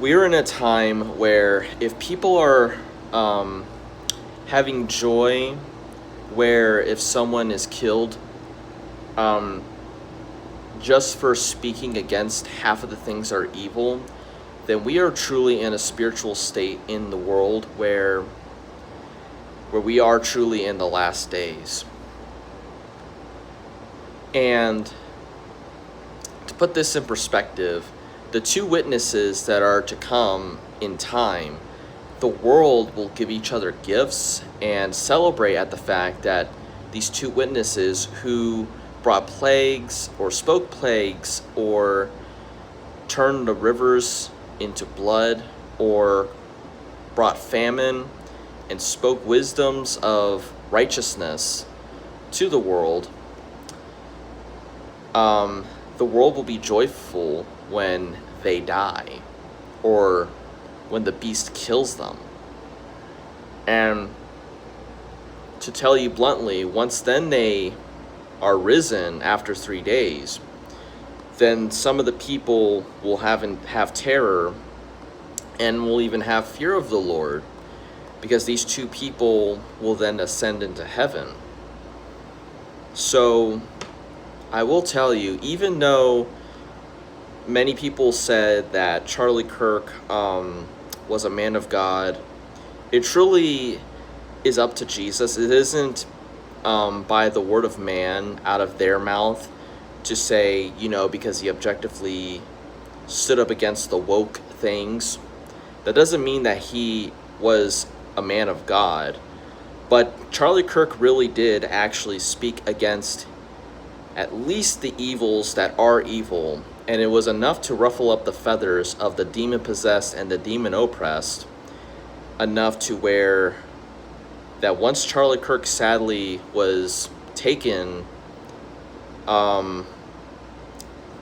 we're in a time where if people are having joy, where if someone is killed, um, just for speaking against half of the things that are evil, then we are truly in a spiritual state in the world where we are truly in the last days. And to put this in perspective, the two witnesses that are to come in time, the world will give each other gifts and celebrate at the fact that these two witnesses who brought plagues or spoke plagues or turned the rivers into blood or brought famine and spoke wisdoms of righteousness to the world, the world will be joyful when they die or when the beast kills them. And to tell you bluntly, once then they are risen after 3 days, then some of the people will have terror and will even have fear of the Lord, because these two people will then ascend into heaven. So I will tell you, even though many people said that Charlie Kirk was a man of God, it truly is up to Jesus. It isn't by the word of man out of their mouth to say, because he objectively stood up against the woke things. That doesn't mean that he was a man of God. But Charlie Kirk really did actually speak against at least the evils that are evil, and it was enough to ruffle up the feathers of the demon-possessed and the demon-oppressed, enough to where that once Charlie Kirk sadly was taken,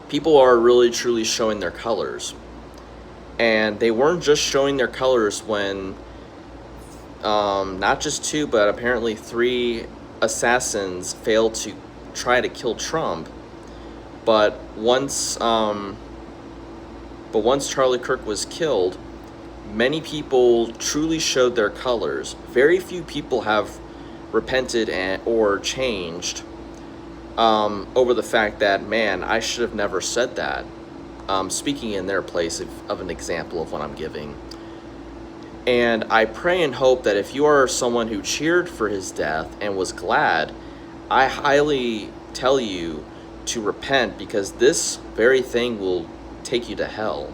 people are really truly showing their colors. And they weren't just showing their colors when not just 2 but apparently 3 assassins failed to try to kill Trump. But once Charlie Kirk was killed, many people truly showed their colors. Very few people have repented or changed over the fact that, man, I should have never said that. Speaking in their place of an example of what I'm giving. And I pray and hope that if you are someone who cheered for his death and was glad, I highly tell you to repent, because this very thing will take you to hell.